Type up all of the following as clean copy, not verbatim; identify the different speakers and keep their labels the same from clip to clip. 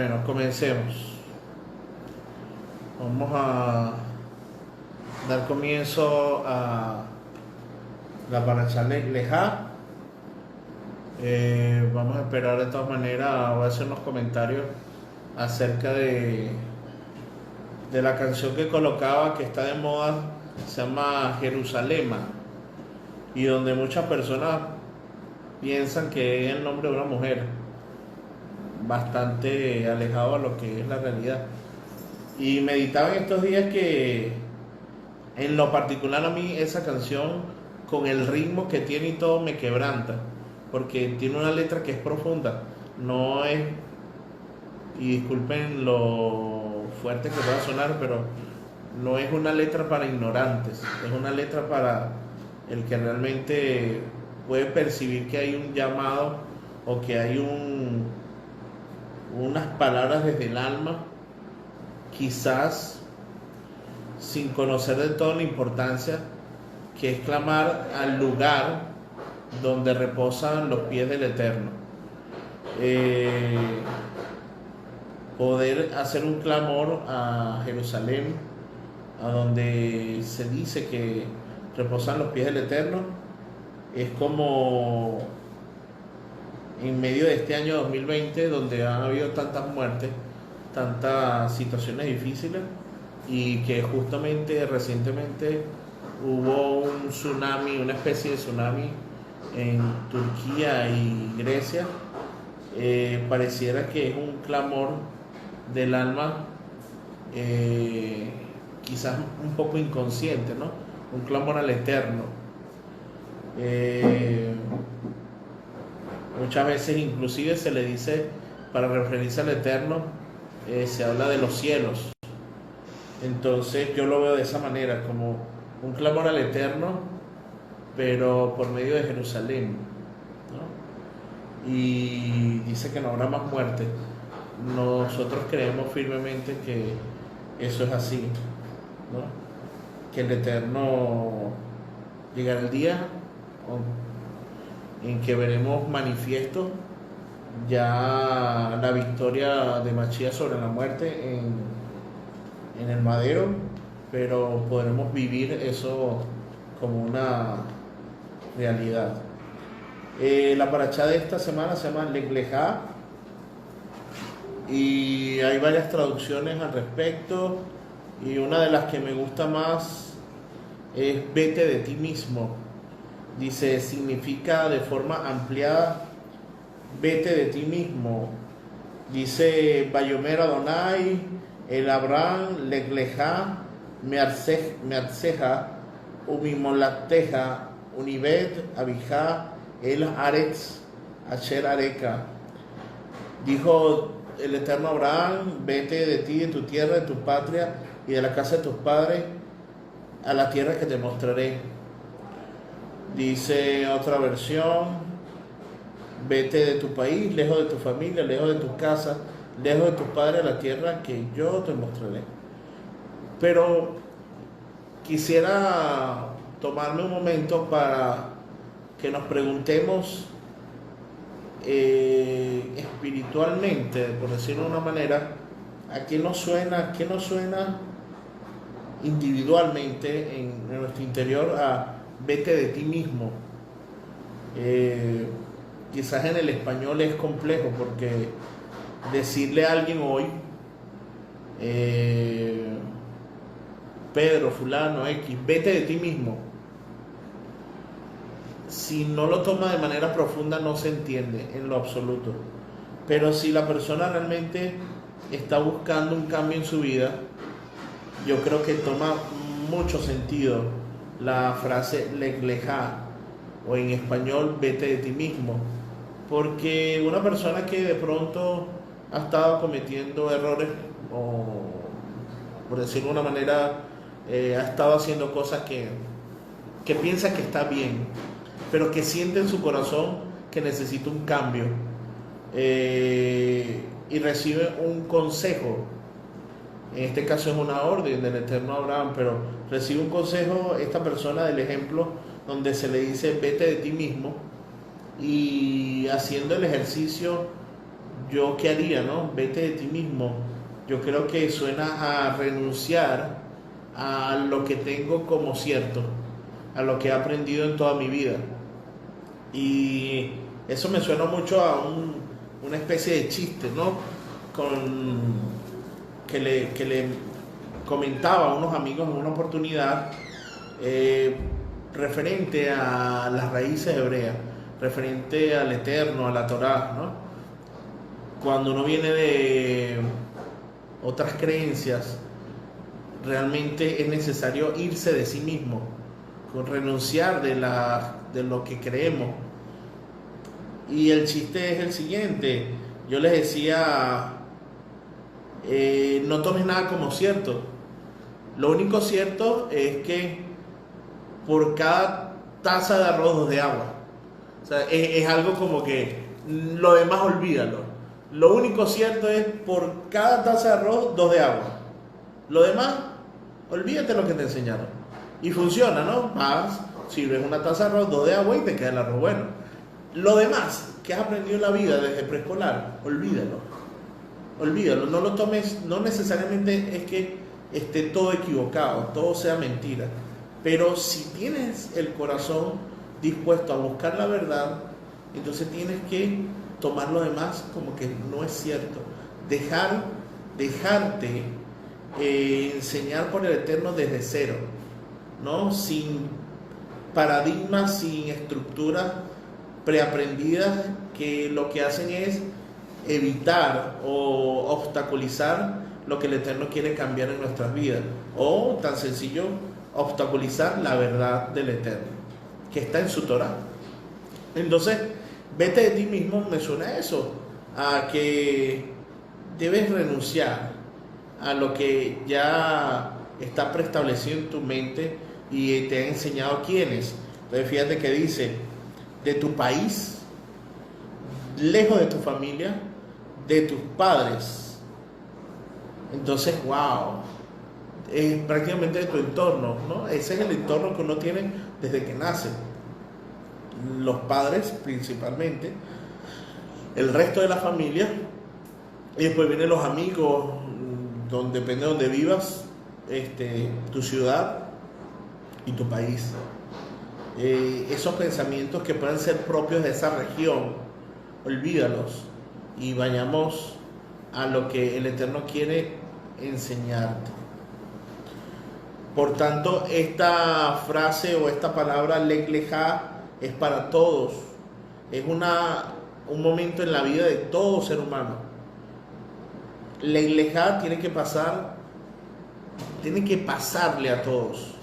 Speaker 1: Bueno, comencemos. Vamos a dar comienzo a la paracha Lejá. Vamos a esperar de todas maneras. Voy a hacer unos comentarios acerca de la canción que colocaba, que está de moda, se llama Jerusalema, y donde muchas personas piensan que es el nombre de una mujer, bastante alejado a lo que es la realidad. Y meditaba en estos días que en lo particular a mí esa canción, con el ritmo que tiene y todo, me quebranta, porque tiene una letra que es profunda, no es, y disculpen lo fuerte que pueda sonar, pero no es una letra para ignorantes, es una letra para el que realmente puede percibir que hay un llamado o que hay unas palabras desde el alma, quizás sin conocer de todo la importancia que es clamar al lugar donde reposan los pies del Eterno. Poder hacer un clamor a Jerusalén, a donde se dice que reposan los pies del Eterno, es como en medio de este año 2020, donde han habido tantas muertes, tantas situaciones difíciles, y que justamente recientemente hubo un tsunami, una especie de tsunami en Turquía y Grecia. Pareciera que es un clamor del alma, quizás un poco inconsciente, ¿no? Un clamor al Eterno. Muchas veces inclusive se le dice, para referirse al Eterno, se habla de los cielos. Entonces yo lo veo de esa manera, como un clamor al Eterno, pero por medio de Jerusalén, ¿no? Y dice que no habrá más muerte. Nosotros creemos firmemente que eso es así, ¿no? Que el Eterno llegará el día en que veremos manifiesto ya la victoria de Mashiach sobre la muerte en el madero, pero podremos vivir eso como una realidad. La paracha de esta semana se llama Lejá, y hay varias traducciones al respecto, y una de las que me gusta más es vete de ti mismo. Dice, significa de forma ampliada, vete de ti mismo. Dice, Bayomer Adonai, el Abraham, Lejá, Mearceja, Umimolateja, Unibet, Abijá, el Aretz, Asher Areka. Dijo el Eterno a Abraham, vete de ti, de tu tierra, de tu patria y de la casa de tus padres, a la tierra que te mostraré. Dice otra versión, vete de tu país, lejos de tu familia, lejos de tu casa, lejos de tus padres, a la tierra que yo te mostraré. Pero quisiera tomarme un momento para que nos preguntemos espiritualmente, por decirlo de una manera, ¿a qué nos suena individualmente en nuestro interior a vete de ti mismo? Quizás en el español es complejo, porque decirle a alguien hoy, Pedro, fulano, X, vete de ti mismo, si no lo toma de manera profunda no se entiende en lo absoluto. Pero si la persona realmente está buscando un cambio en su vida, yo creo que toma mucho sentido la frase Lejá, o en español vete de ti mismo, porque una persona que de pronto ha estado cometiendo errores, o por decirlo de una manera, ha estado haciendo cosas que piensa que está bien, pero que siente en su corazón que necesita un cambio, y recibe un consejo. En este caso es una orden del Eterno Abraham, pero recibe un consejo esta persona del ejemplo, donde se le dice vete de ti mismo, y haciendo el ejercicio ¿yo qué haría, no? Vete de ti mismo. Yo creo que suena a renunciar a lo que tengo como cierto, a lo que he aprendido en toda mi vida. Y eso me suena mucho a una especie de chiste, ¿no? Que le comentaba a unos amigos en una oportunidad, eh, referente a las raíces hebreas, referente al Eterno, a la Torá, ¿no? Cuando uno viene de otras creencias, realmente es necesario irse de sí mismo, renunciar de lo que creemos. Y el chiste es el siguiente: yo les decía, no tomes nada como cierto. Lo único cierto es que por cada taza de arroz, 2 de agua. O sea, es algo como que lo demás olvídalo. Lo único cierto es por cada taza de arroz, 2 de agua. Lo demás, olvídate lo que te enseñaron. Y funciona, ¿no? Sirves una taza de arroz, 2 de agua y te queda el arroz bueno. Lo demás que has aprendido en la vida desde preescolar, olvídalo. Olvídalo, no lo tomes, no necesariamente es que esté todo equivocado, todo sea mentira. Pero si tienes el corazón dispuesto a buscar la verdad, entonces tienes que tomar lo demás como que no es cierto. Dejarte enseñar por el Eterno desde cero, ¿no? Sin paradigmas, sin estructuras preaprendidas que lo que hacen es evitar o obstaculizar lo que el Eterno quiere cambiar en nuestras vidas, o tan sencillo, obstaculizar la verdad del Eterno que está en su Torah. Entonces, vete de ti mismo me suena a eso, a que debes renunciar a lo que ya está preestablecido en tu mente y te ha enseñado quién es. Entonces fíjate que dice: de tu país, lejos de tu familia, de tus padres. Entonces, wow, es prácticamente de tu entorno, ¿no? Ese es el entorno que uno tiene desde que nace. Los padres principalmente, el resto de la familia, y después vienen los amigos, depende de donde vivas, tu ciudad y tu país. Esos pensamientos que puedan ser propios de esa región, olvídalos y vayamos a lo que el Eterno quiere enseñarte. Por tanto, esta frase o esta palabra Lech Lechá es para todos. Es un momento en la vida de todo ser humano. Lech Lechá tiene que pasarle a todos.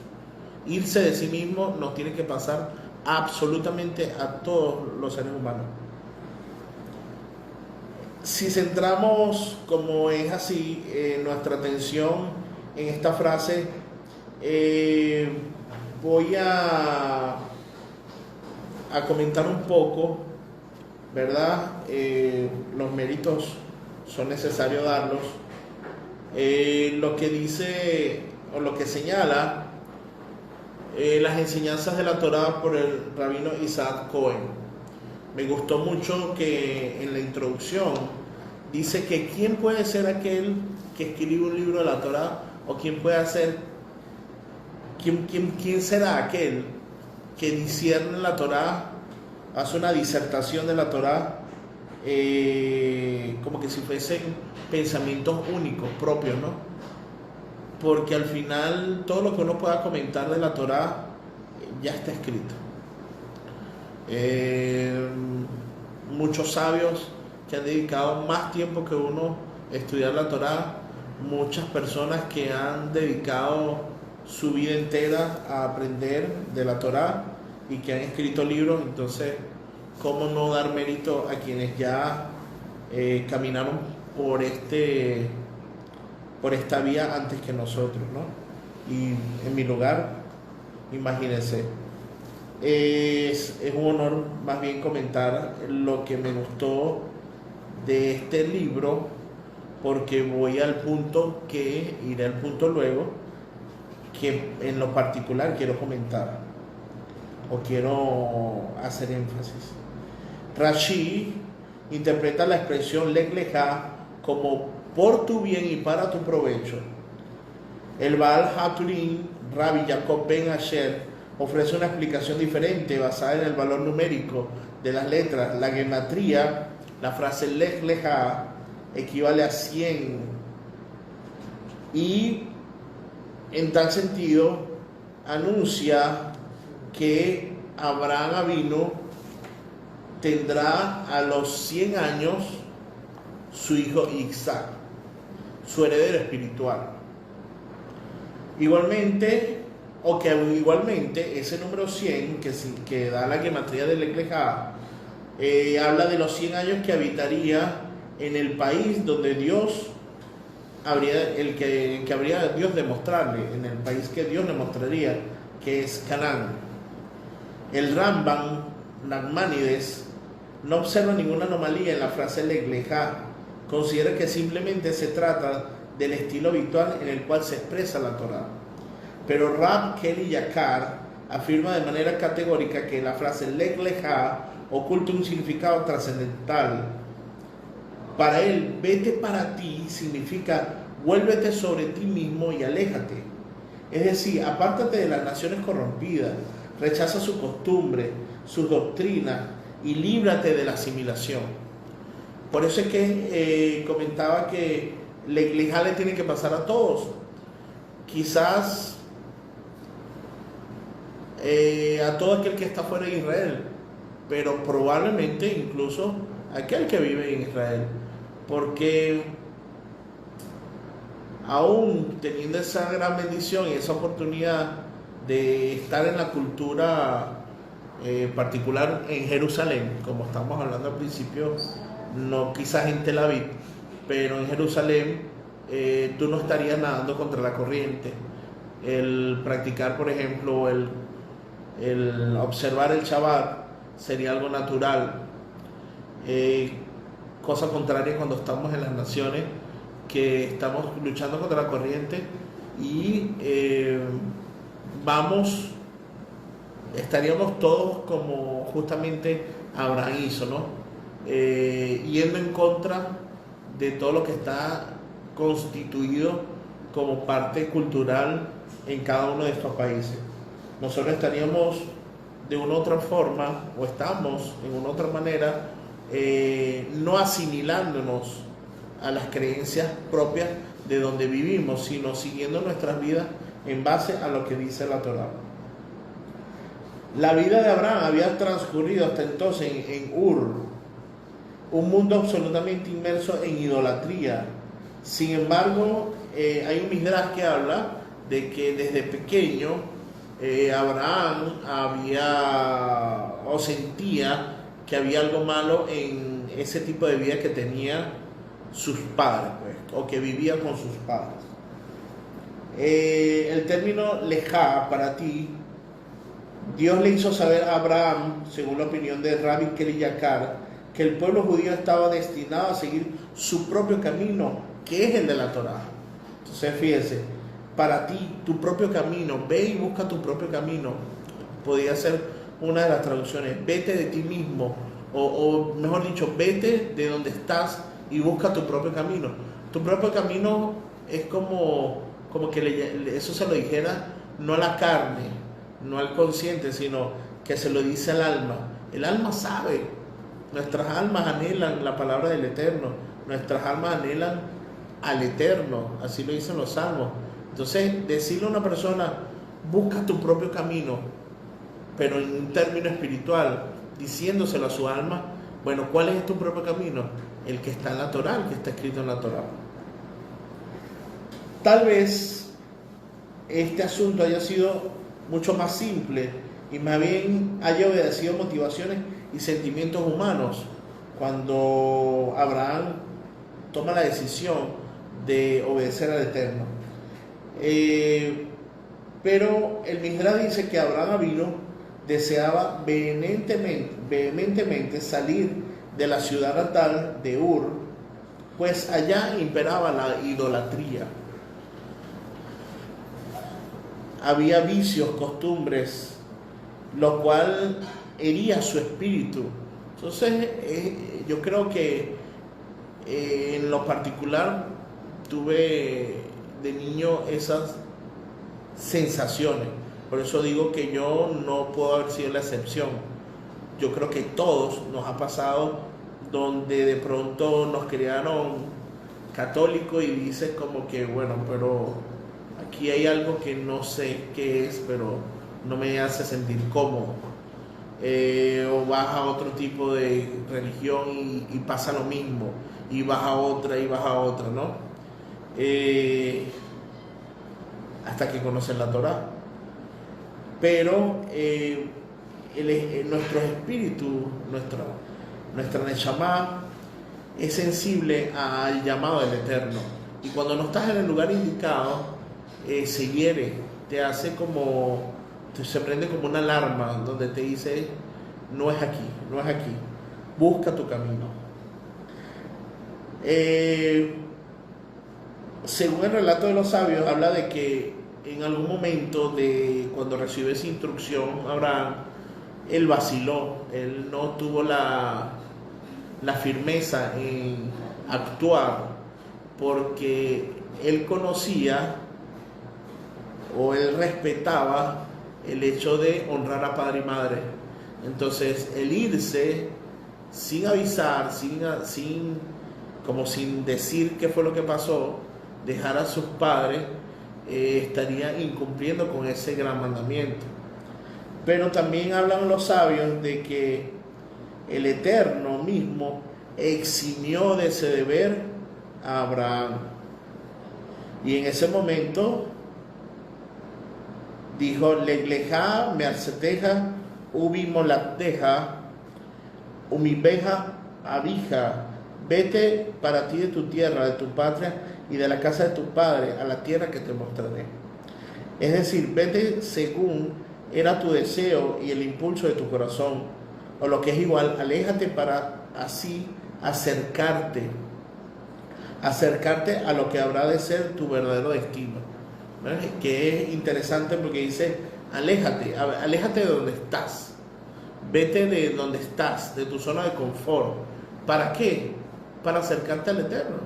Speaker 1: Irse de sí mismo nos tiene que pasar absolutamente a todos los seres humanos. Si centramos, como es así, nuestra atención en esta frase, voy a comentar un poco, ¿verdad? Los méritos son necesarios darlos. Lo que dice o lo que señala las enseñanzas de la Torá por el rabino Isaac Cohen. Me gustó mucho que en la introducción dice que quién puede ser aquel que escribe un libro de la Torá, o quién será aquel que discierne la Torá, hace una disertación de la Torá, como que si fuesen pensamientos únicos, propios, ¿no? Porque al final todo lo que uno pueda comentar de la Torá ya está escrito. Muchos sabios que han dedicado más tiempo que uno a estudiar la Torá, muchas personas que han dedicado su vida entera a aprender de la Torá y que han escrito libros. Entonces, ¿cómo no dar mérito a quienes ya caminaron por esta vía antes que nosotros, ¿no? Y en mi lugar, imagínense, es un honor más bien comentar lo que me gustó de este libro, porque voy al punto que iré al punto luego, que en lo particular quiero comentar o quiero hacer énfasis. Rashi interpreta la expresión Lech Lecha como por tu bien y para tu provecho. El Baal HaTurim, Rabbi Jacob Ben Asher, ofrece una explicación diferente basada en el valor numérico de las letras. La gematría, la frase Lech Lecha, equivale a 100. Y en tal sentido anuncia que Abraham Avinu tendrá a los 100 años su hijo Isaac, su heredero espiritual. Igualmente ese número 100 que da la gematría de Lech Lecha habla de los 100 años que habitaría en el país donde Dios habría Dios de mostrarle, en el país que Dios le mostraría, que es Canaán. El Rambam Nachmanides no observa ninguna anomalía en la frase Lech Lecha, considera que simplemente se trata del estilo habitual en el cual se expresa la Torá. Pero Rab Kelly Yakar afirma de manera categórica que la frase Lech Lecha oculta un significado trascendental. Para él, vete para ti significa vuélvete sobre ti mismo y aléjate. Es decir, apártate de las naciones corrompidas, rechaza su costumbre, sus doctrinas y líbrate de la asimilación. Por eso es que comentaba que Lech Lecha le tiene que pasar a todos. Quizás a todo aquel que está fuera de Israel, pero probablemente incluso a aquel que vive en Israel, porque aún teniendo esa gran bendición y esa oportunidad de estar en la cultura particular en Jerusalén, como estamos hablando al principio, no quizás en Tel Aviv, pero en Jerusalén tú no estarías nadando contra la corriente. El practicar, por ejemplo, el observar el Shabbat sería algo natural. Cosa contraria cuando estamos en las naciones que estamos luchando contra la corriente y estaríamos todos como justamente Abraham hizo, ¿no? Yendo en contra de todo lo que está constituido como parte cultural en cada uno de estos países. Nosotros estaríamos de una u otra forma, o estamos en una otra manera, no asimilándonos a las creencias propias de donde vivimos, sino siguiendo nuestras vidas en base a lo que dice la Torá. La vida de Abraham había transcurrido hasta entonces en Ur, un mundo absolutamente inmerso en idolatría. Sin embargo, hay un midrash que habla de que desde pequeño Abraham sentía que había algo malo en ese tipo de vida que tenía sus padres, pues, o que vivía con sus padres. El término Lecha, para ti, Dios le hizo saber a Abraham, según la opinión de Rabbi Kelly Yakar, que el pueblo judío estaba destinado a seguir su propio camino, que es el de la Torá. Entonces, fíjense, para ti, tu propio camino, ve y busca tu propio camino. Podría ser una de las traducciones, vete de ti mismo, o mejor dicho, vete de donde estás y busca tu propio camino. Tu propio camino es como que eso se lo dijera no a la carne, no al consciente, sino que se lo dice al alma. El alma sabe, nuestras almas anhelan la palabra del Eterno, nuestras almas anhelan al Eterno, así lo dicen los salmos. Entonces, decirle a una persona, busca tu propio camino, pero en un término espiritual, diciéndoselo a su alma, bueno, ¿cuál es tu propio camino? El que está en la Torá, el que está escrito en la Torá. Tal vez este asunto haya sido mucho más simple y más bien haya obedecido motivaciones y sentimientos humanos cuando Abraham toma la decisión de obedecer al Eterno. Pero el Midrash dice que Abraham Avinu deseaba vehementemente salir de la ciudad natal de Ur, pues allá imperaba la idolatría. Había vicios, costumbres, lo cual hería su espíritu Entonces, yo creo que en lo particular tuve de niño esas sensaciones. Por eso digo que yo no puedo haber sido la excepción. Yo creo que todos nos ha pasado donde de pronto nos criaron católicos y dices como que, bueno, pero aquí hay algo que no sé qué es, pero no me hace sentir cómodo. O vas a otro tipo de religión y pasa lo mismo, y vas a otra y vas a otra, ¿no? Hasta que conocen la Torá. Pero nuestro espíritu, nuestra Neshama es sensible al llamado del Eterno. Y cuando no estás en el lugar indicado, se hiere, te hace como, se prende como una alarma donde te dice, no es aquí, no es aquí, busca tu camino. Según el relato de los sabios, habla de que en algún momento de cuando recibió esa instrucción, Abraham, él vaciló, él no tuvo la firmeza en actuar, porque él conocía o él respetaba el hecho de honrar a padre y madre. Entonces, el irse sin avisar, como sin decir qué fue lo que pasó, dejar a sus padres, estaría incumpliendo con ese gran mandamiento. Pero también hablan los sabios de que el Eterno mismo eximió de ese deber a Abraham. Y en ese momento dijo, Legleja, Mearceteja, Ubi Molatteja, Umibeja, Abija, vete para ti de tu tierra, de tu patria y de la casa de tu padre, a la tierra que te mostraré. Es decir, vete según era tu deseo y el impulso de tu corazón, o lo que es igual, aléjate para así acercarte a lo que habrá de ser tu verdadero destino. ¿Verdad? Que es interesante porque dice, aléjate de donde estás, vete de donde estás, de tu zona de confort. ¿Para qué? Para acercarte al Eterno.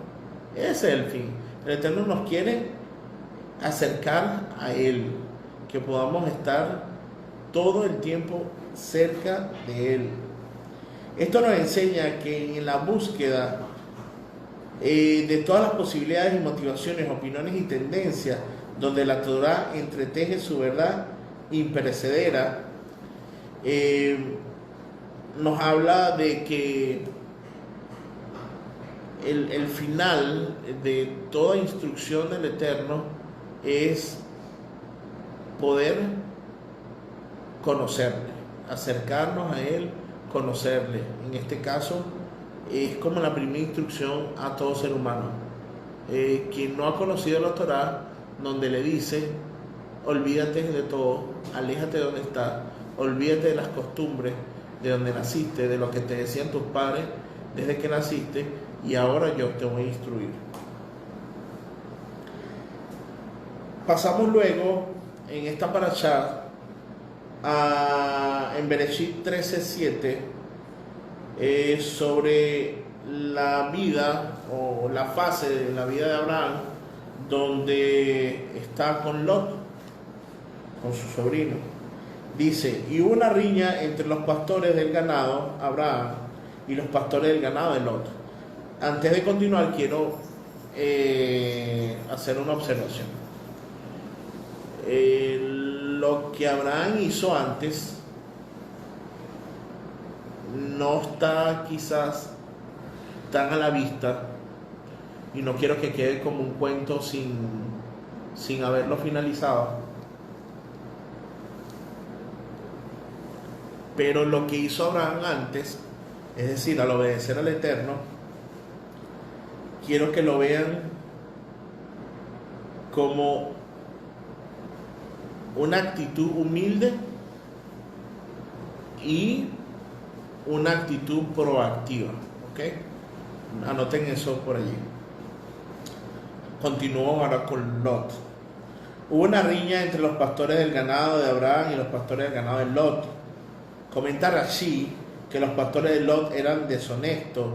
Speaker 1: Ese es el fin. El Eterno nos quiere acercar a Él, que podamos estar todo el tiempo cerca de Él. Esto nos enseña que en la búsqueda de todas las posibilidades y motivaciones, opiniones y tendencias, donde la Torá entreteje su verdad imperecedera, nos habla de que el final de toda instrucción del Eterno es poder conocerle, acercarnos a Él, conocerle. En este caso es como la primera instrucción a todo ser humano. Quien no ha conocido la Torá, donde le dice, olvídate de todo, aléjate de donde estás, olvídate de las costumbres de donde naciste, de lo que te decían tus padres desde que naciste, y ahora yo te voy a instruir. Pasamos luego en esta parashá en Bereshit 13:7 sobre la vida o la fase de la vida de Abraham, donde está con Lot, con su sobrino. Dice, y hubo una riña entre los pastores del ganado, Abraham, y los pastores del ganado de Lot. Antes de continuar, quiero hacer una observación. Lo que Abraham hizo antes no está quizás tan a la vista, y no quiero que quede como un cuento sin haberlo finalizado. Pero lo que hizo Abraham antes, es decir, al obedecer al Eterno, quiero que lo vean como una actitud humilde y una actitud proactiva. ¿Ok? Anoten eso por allí. Continúo ahora con Lot. Hubo una riña entre los pastores del ganado de Abraham y los pastores del ganado de Lot. Comenta Rashi que los pastores de Lot eran deshonestos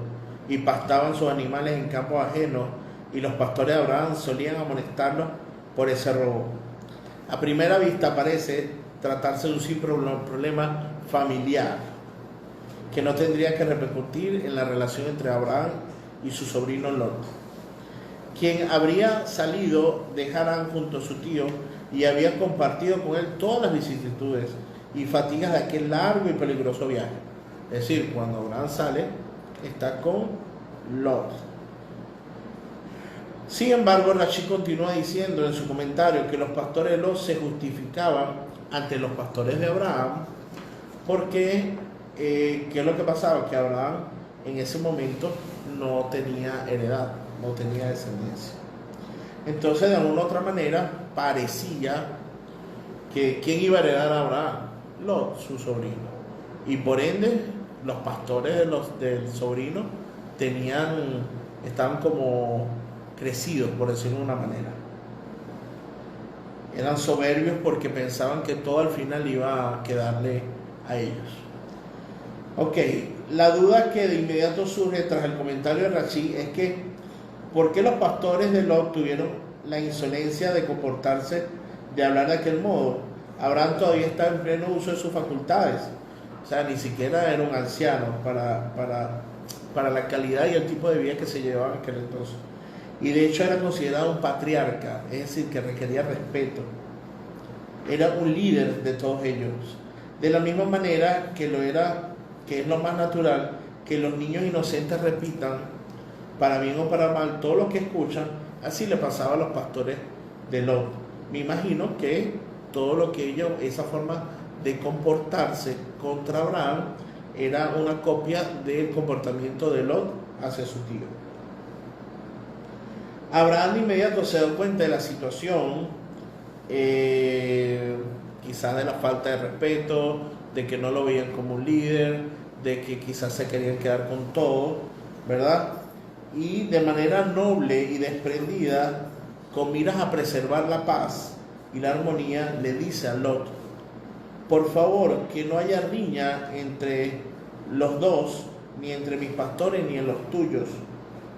Speaker 1: y pastaban sus animales en campos ajenos, y los pastores de Abraham solían amonestarlos por ese robo. A primera vista parece tratarse de un simple problema familiar que no tendría que repercutir en la relación entre Abraham y su sobrino Lot, quien habría salido de Harán junto a su tío y había compartido con él todas las vicisitudes y fatigas de aquel largo y peligroso viaje. Es decir, cuando Abraham sale, está con Lot. Sin embargo, Rashi continúa diciendo en su comentario que los pastores de Lot se justificaban ante los pastores de Abraham porque, ¿qué es lo que pasaba? Que Abraham en ese momento no tenía heredad, no tenía descendencia. Entonces, de alguna u otra manera, parecía que ¿quién iba a heredar a Abraham? Lot, su sobrino. Y por ende, los pastores del sobrino estaban como crecidos, por decirlo de una manera. Eran soberbios porque pensaban que todo al final iba a quedarle a ellos. Ok, la duda que de inmediato surge tras el comentario de Rashi es que ¿por qué los pastores de Lot tuvieron la insolencia de comportarse, de hablar de aquel modo? Abraham todavía está en pleno uso de sus facultades. O sea, ni siquiera era un anciano para la calidad y el tipo de vida que se llevaba en aquel entonces. Y de hecho era considerado un patriarca, es decir, que requería respeto. Era un líder de todos ellos. De la misma manera que es lo más natural, que los niños inocentes repitan, para bien o para mal, todo lo que escuchan. Así le pasaba a los pastores de Lot. Me imagino que todo lo que ellos, esa forma de comportarse contra Abraham, era una copia del comportamiento de Lot hacia su tío. Abraham de inmediato se da cuenta de la situación, quizás de la falta de respeto, de que no lo veían como un líder, de que quizás se querían quedar con todo, ¿verdad? Y de manera noble y desprendida, con miras a preservar la paz y la armonía, le dice a Lot: por favor, que no haya riña entre los dos, ni entre mis pastores ni en los tuyos,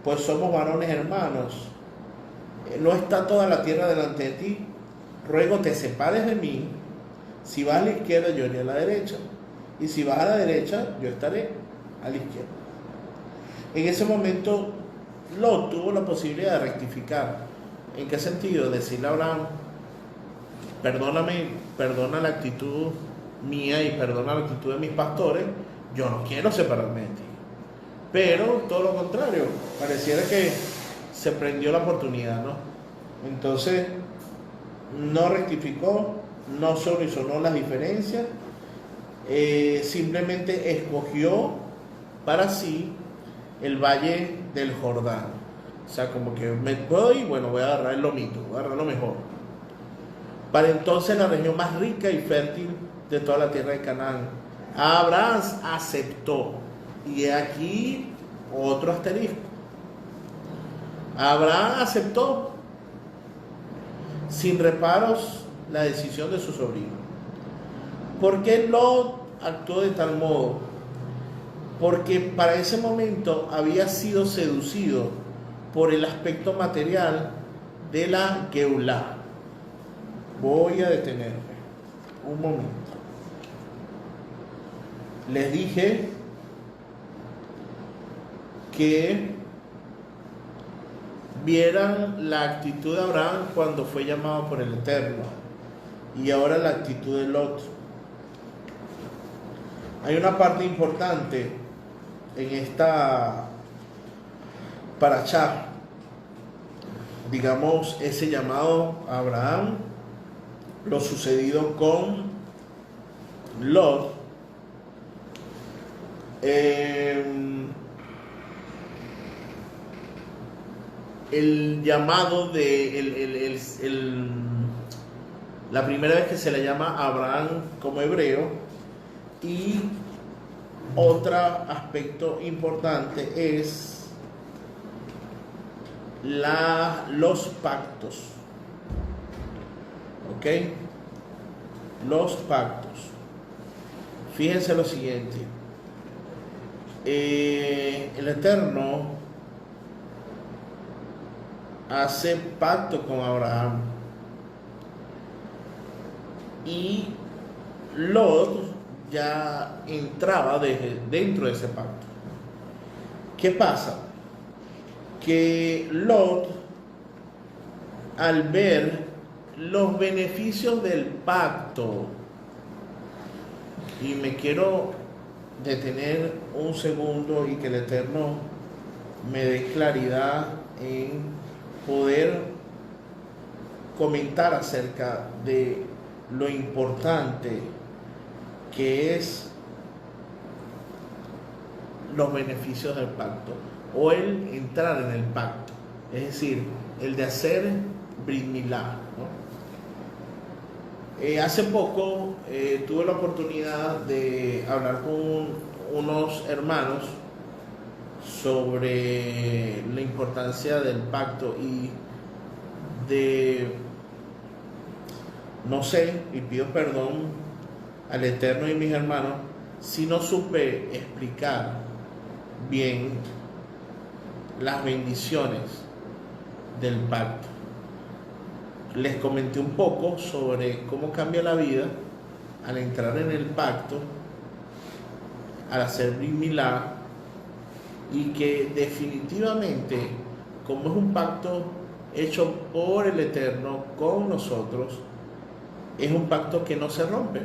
Speaker 1: pues somos varones hermanos. No está toda la tierra delante de ti. Ruego te separes de mí. Si vas a la izquierda, yo iré a la derecha, y si vas a la derecha, yo estaré a la izquierda. En ese momento, Lot tuvo la posibilidad de rectificar. ¿En qué sentido? Decirle a Abraham: perdóname, perdona la actitud mía y perdona la actitud de mis pastores, yo no quiero separarme de ti. Pero todo lo contrario, pareciera que se prendió la oportunidad, ¿no? Entonces no rectificó, no solucionó las diferencias, simplemente escogió para sí el valle del Jordán. O sea, como que me voy, bueno, voy a agarrar el lomito, voy a agarrar lo mejor. Para entonces la región más rica y fértil de toda la tierra de Canaán. Abraham aceptó. Y aquí otro asterisco. Abraham aceptó sin reparos la decisión de su sobrino. ¿Por qué Lot actuó de tal modo? Porque para ese momento había sido seducido por el aspecto material de la Geulá. Voy a detenerme un momento. Les dije que vieran la actitud de Abraham cuando fue llamado por el Eterno, y ahora la actitud de Lot. Hay una parte importante en esta parashá, digamos, ese llamado a Abraham, lo sucedido con Lot. El llamado de la primera vez que se le llama a Abraham como hebreo, y otro aspecto importante es los pactos. ¿Ok? Los pactos. Fíjense lo siguiente. El Eterno hace pacto con Abraham y Lot ya entraba dentro de ese pacto. ¿Qué pasa? Que Lot, al ver los beneficios del pacto, y me quiero detener un segundo y que el Eterno me dé claridad en poder comentar acerca de lo importante que es los beneficios del pacto o el entrar en el pacto, es decir, el de hacer Brit Milá, ¿no? Hace poco tuve la oportunidad de hablar con unos hermanos sobre la importancia del pacto y de, no sé, y pido perdón al Eterno y mis hermanos si no supe explicar bien las bendiciones del pacto. Les comenté un poco sobre cómo cambia la vida al entrar en el pacto, al hacer Brit Milá, y que definitivamente, como es un pacto hecho por el Eterno con nosotros, es un pacto que no se rompe,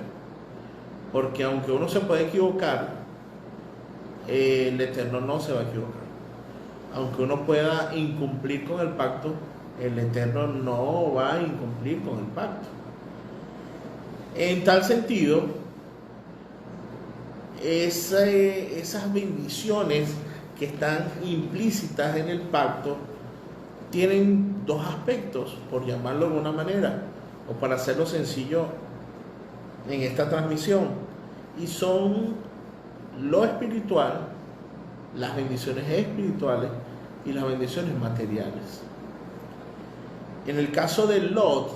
Speaker 1: porque aunque uno se puede equivocar, el Eterno no se va a equivocar. Aunque uno pueda incumplir con el pacto, el Eterno no va a incumplir con el pacto. En tal sentido, esas bendiciones que están implícitas en el pacto tienen dos aspectos, por llamarlo de una manera, o para hacerlo sencillo en esta transmisión, y son lo espiritual, las bendiciones espirituales y las bendiciones materiales. En el caso de Lot,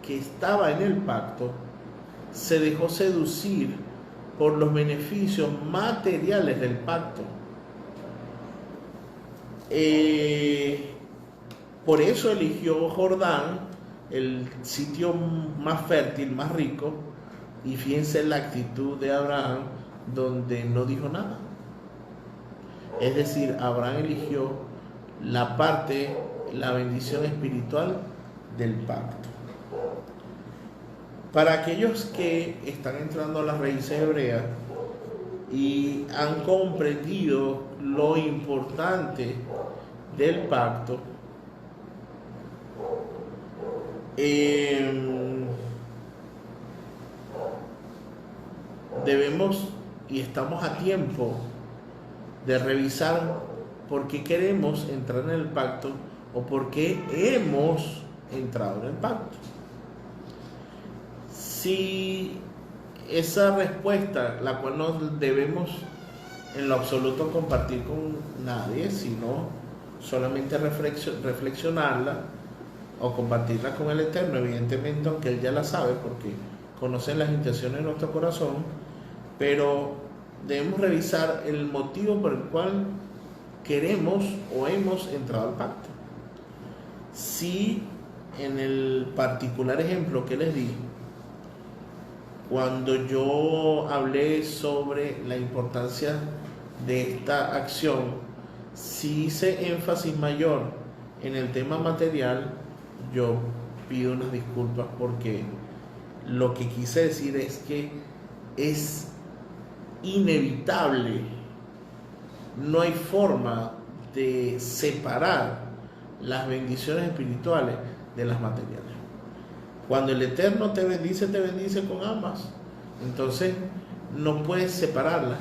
Speaker 1: que estaba en el pacto, se dejó seducir por los beneficios materiales del pacto. Por eso eligió Jordán, el sitio más fértil, más rico, y fíjense la actitud de Abraham, donde no dijo nada. Es decir, Abraham eligió la parte, la bendición espiritual del pacto. Para aquellos que están entrando a las raíces hebreas y han comprendido lo importante del pacto, debemos y estamos a tiempo de revisar por qué queremos entrar en el pacto o por qué hemos entrado en el pacto. Si esa respuesta, la cual no debemos en lo absoluto compartir con nadie, sino solamente reflexionarla o compartirla con el Eterno, evidentemente, aunque Él ya la sabe porque conoce las intenciones de nuestro corazón, pero debemos revisar el motivo por el cual queremos o hemos entrado al pacto. Si en el particular ejemplo que les di, cuando yo hablé sobre la importancia de esta acción, si hice énfasis mayor en el tema material, yo pido unas disculpas porque lo que quise decir es que es inevitable, no hay forma de separar las bendiciones espirituales de las materiales. Cuando el Eterno te bendice con ambas. Entonces no puedes separarlas.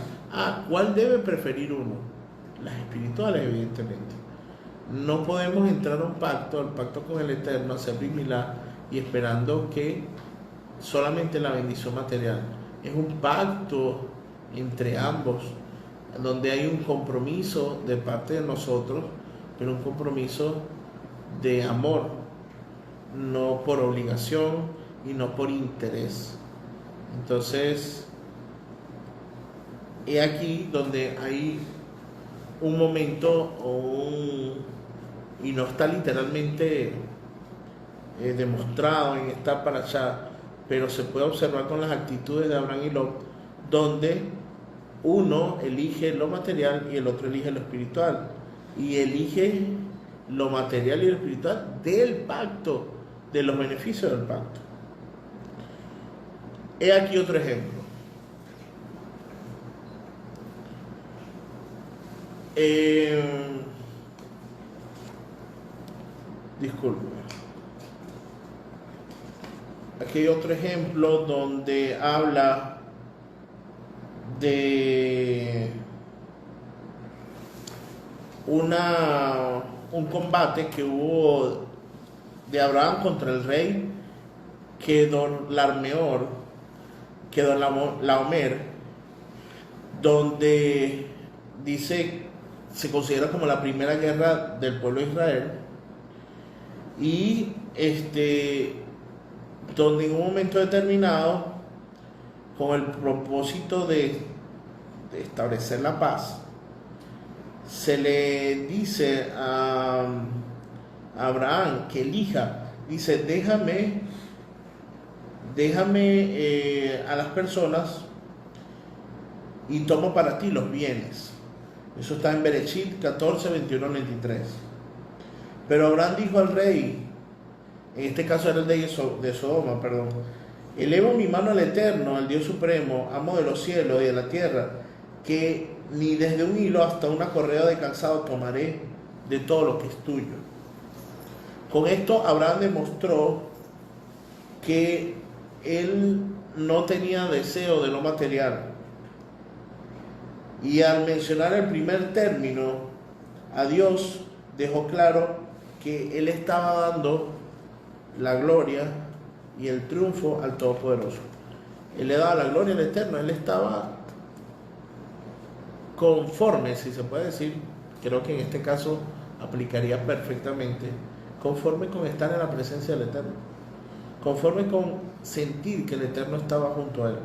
Speaker 1: ¿Cuál debe preferir uno? Las espirituales, evidentemente. No podemos entrar a un pacto, al pacto con el Eterno, hacer Brit Milá y esperando que solamente la bendición material. Es un pacto entre ambos, donde hay un compromiso de parte de nosotros, pero un compromiso de amor, no por obligación y no por interés. Entonces, He aquí donde hay un momento y no está literalmente demostrado en esta parashá, pero se puede observar con las actitudes de Abraham y Lot, donde uno elige lo material y el otro elige lo espiritual, y elige lo material y lo espiritual del pacto, de los beneficios del pacto. He aquí otro ejemplo. Disculpe. Aquí hay otro ejemplo donde habla de un combate que hubo de Abraham contra el rey Kedorlaomer, donde dice, se considera como la primera guerra del pueblo de Israel, y donde en un momento determinado, con el propósito de establecer la paz, se le dice a Abraham que elija, dice, déjame a las personas y tomo para ti los bienes. Eso está en Bereshit 14, 21, 23. Pero Abraham dijo al rey, en este caso era el rey de Sodoma, perdón, elevo mi mano al Eterno, al Dios Supremo, amo de los cielos y de la tierra, que ni desde un hilo hasta una correa de calzado tomaré de todo lo que es tuyo. Con esto Abraham demostró que él no tenía deseo de lo material. Y al mencionar el primer término, a Dios dejó claro que él estaba dando la gloria y el triunfo al Todopoderoso. Él le daba la gloria al Eterno, él estaba conforme, si se puede decir, creo que en este caso aplicaría perfectamente, conforme con estar en la presencia del Eterno, conforme con sentir que el Eterno estaba junto a él.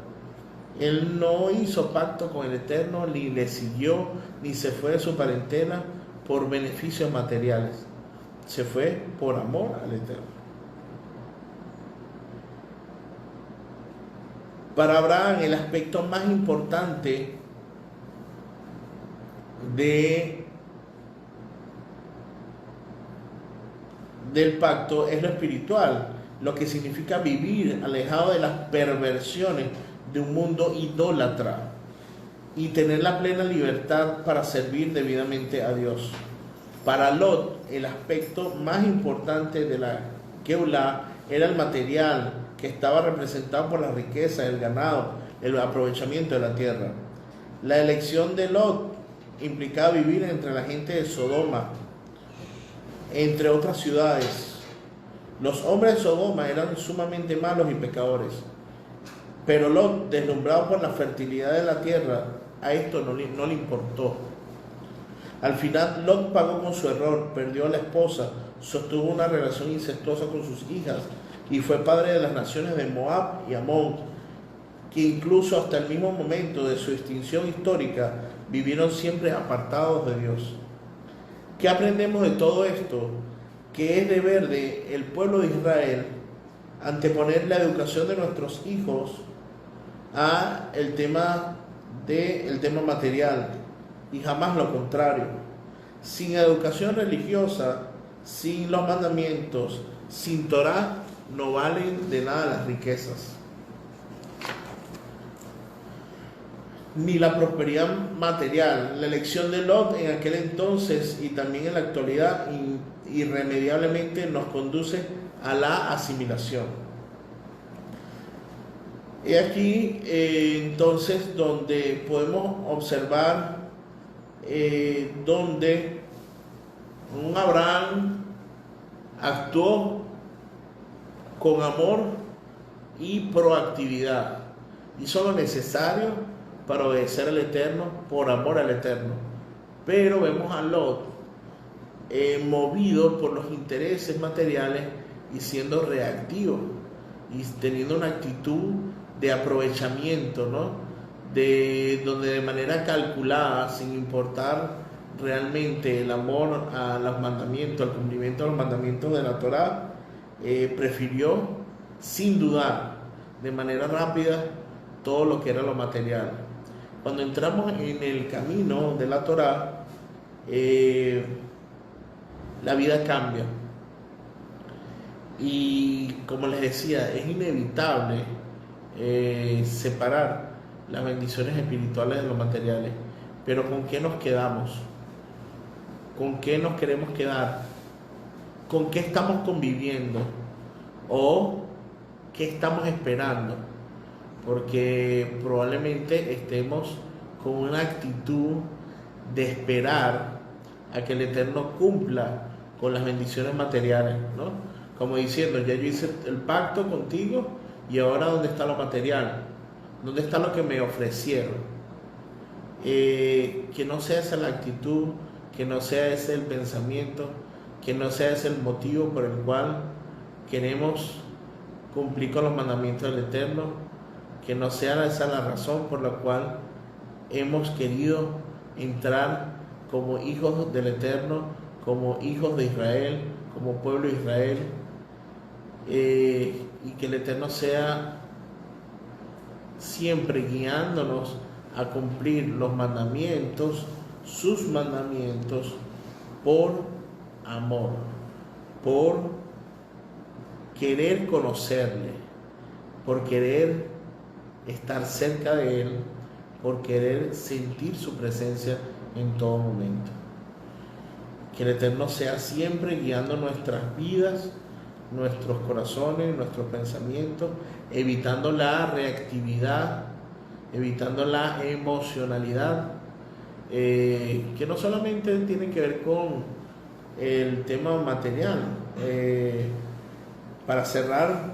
Speaker 1: Él no hizo pacto con el Eterno, ni le siguió, ni se fue de su parentela por beneficios materiales. Se fue por amor al Eterno. Para Abraham, el aspecto más importante del pacto es lo espiritual, lo que significa vivir alejado de las perversiones de un mundo idólatra y tener la plena libertad para servir debidamente a Dios. Para Lot, el aspecto más importante de la Geulah era el material, que estaba representado por la riqueza, el ganado, el aprovechamiento de la tierra. La elección de Lot implicaba vivir entre la gente de Sodoma, entre otras ciudades. Los hombres de Sodoma eran sumamente malos y pecadores, pero Lot, deslumbrado por la fertilidad de la tierra, a esto no le importó. Al final Lot pagó con su error, perdió a la esposa, sostuvo una relación incestuosa con sus hijas y fue padre de las naciones de Moab y Amón, que incluso hasta el mismo momento de su extinción histórica vivieron siempre apartados de Dios. ¿Qué aprendemos de todo esto? Que es deber del pueblo de Israel anteponer la educación de nuestros hijos a el tema material, y jamás lo contrario. Sin educación religiosa, sin los mandamientos, sin Torah, no valen de nada las riquezas, ni la prosperidad material. La elección de Lot en aquel entonces y también en la actualidad irremediablemente nos conduce a la asimilación. Y aquí entonces donde podemos observar donde un Abraham actuó con amor y proactividad, hizo lo necesario para obedecer al Eterno, por amor al Eterno. Pero vemos a Lot movido por los intereses materiales y siendo reactivo y teniendo una actitud de aprovechamiento, ¿no? donde de manera calculada, sin importar realmente el amor a los mandamientos, al cumplimiento de los mandamientos de la Torá, prefirió sin dudar, de manera rápida, todo lo que era lo material. Cuando entramos en el camino de la Torá, la vida cambia. Y como les decía, es inevitable separar las bendiciones espirituales de los materiales. Pero ¿con qué nos quedamos? ¿Con qué nos queremos quedar? ¿Con qué estamos conviviendo? ¿O qué estamos esperando? Porque probablemente estemos con una actitud de esperar a que el Eterno cumpla con las bendiciones materiales, ¿no? Como diciendo, ya yo hice el pacto contigo y ahora ¿dónde está lo material? ¿Dónde está lo que me ofrecieron? Que no sea esa la actitud, que no sea ese el pensamiento, que no sea ese el motivo por el cual queremos cumplir con los mandamientos del Eterno, que no sea esa la razón por la cual hemos querido entrar como hijos del Eterno, como hijos de Israel, como pueblo de Israel, y que el Eterno sea siempre guiándonos a cumplir los mandamientos, sus mandamientos, por amor, por querer conocerle, por querer estar cerca de Él, por querer sentir su presencia en todo momento. Que el Eterno sea siempre guiando nuestras vidas, nuestros corazones, nuestros pensamientos, evitando la reactividad, evitando la emocionalidad, que no solamente tiene que ver con el tema material. Para cerrar,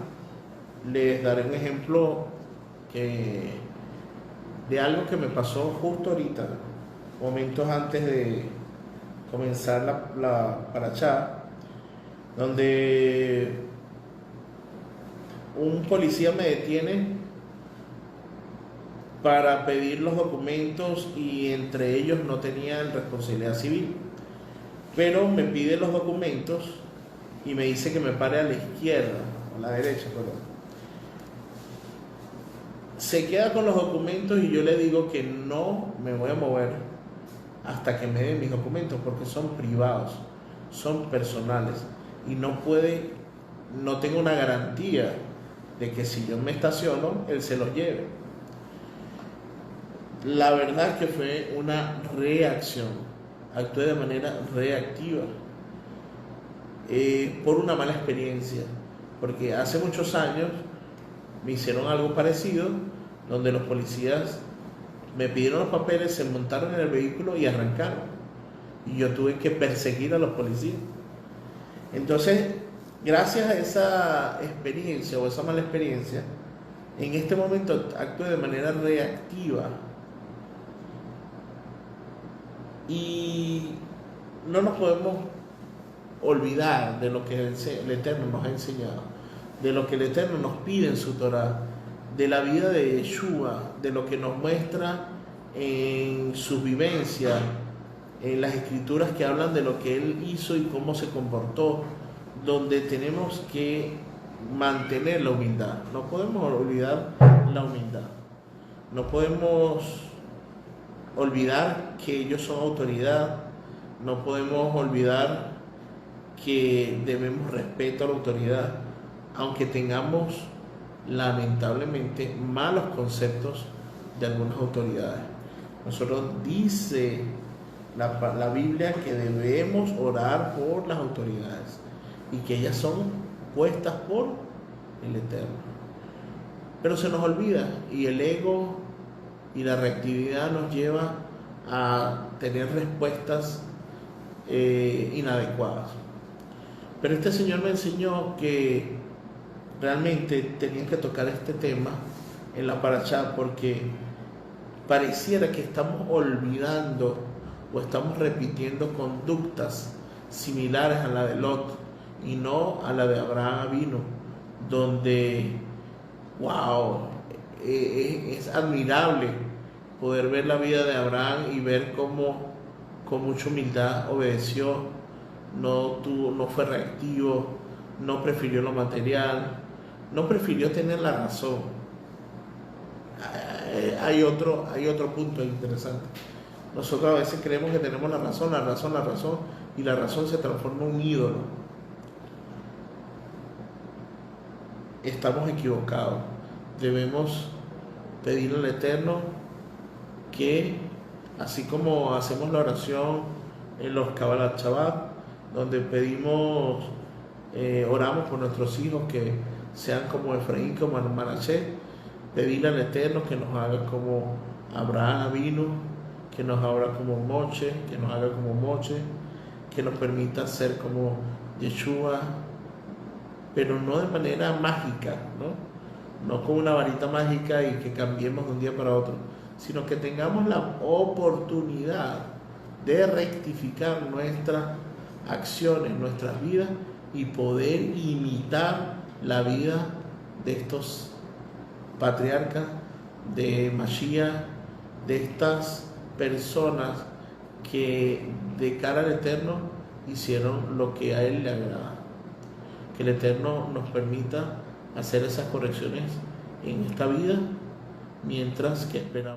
Speaker 1: les daré un ejemplo de algo que me pasó justo ahorita, momentos antes de comenzar la parashá, donde un policía me detiene para pedir los documentos y entre ellos no tenían responsabilidad civil, pero me pide los documentos y me dice que me pare a la izquierda, a la derecha, perdón. Se queda con los documentos y yo le digo que no me voy a mover hasta que me den mis documentos, porque son privados, son personales y no tengo una garantía de que si yo me estaciono, él se los lleve. La verdad es que fue una reacción, actué de manera reactiva, por una mala experiencia, porque hace muchos años me hicieron algo parecido, donde los policías me pidieron los papeles, se montaron en el vehículo y arrancaron, y yo tuve que perseguir a los policías. Entonces, gracias a esa experiencia o esa mala experiencia, en este momento actué de manera reactiva y no nos podemos olvidar de lo que el Eterno nos ha enseñado, de lo que el Eterno nos pide en su Torá, de la vida de Yeshua, de lo que nos muestra en sus vivencias, en las escrituras que hablan de lo que Él hizo y cómo se comportó, donde tenemos que mantener la humildad. No podemos olvidar la humildad. No podemos olvidar que ellos son autoridad. No podemos olvidar que debemos respeto a la autoridad, aunque tengamos lamentablemente malos conceptos de algunas autoridades. Nosotros dice la Biblia que debemos orar por las autoridades y que ellas son puestas por el Eterno. Pero se nos olvida y el ego y la reactividad nos lleva a tener respuestas inadecuadas. Pero este Señor me enseñó que realmente tenía que tocar este tema en la parashá, porque pareciera que estamos olvidando o estamos repitiendo conductas similares a la de Lot y no a la de Abraham Avinu, donde wow, es admirable poder ver la vida de Abraham y ver cómo con mucha humildad obedeció, no fue reactivo, no prefirió lo material, no prefirió tener la razón. Hay otro punto interesante. Nosotros a veces creemos que tenemos la razón, y la razón se transforma en un ídolo. Estamos equivocados. Debemos pedirle al Eterno que, así como hacemos la oración en los Kabbalat Shabbat, donde pedimos, oramos por nuestros hijos que sean como Efraín, como Manasés, pedirle al Eterno que nos haga como Abraham vino, que nos haga como Moche, que nos permita ser como Yeshua, pero no de manera mágica, no con una varita mágica y que cambiemos de un día para otro, sino que tengamos la oportunidad de rectificar nuestras acciones, nuestras vidas, y poder imitar la vida de estos patriarcas, de Mashiach, de estas personas que de cara al Eterno hicieron lo que a Él le agrada. Que el Eterno nos permita hacer esas correcciones en esta vida mientras que esperamos.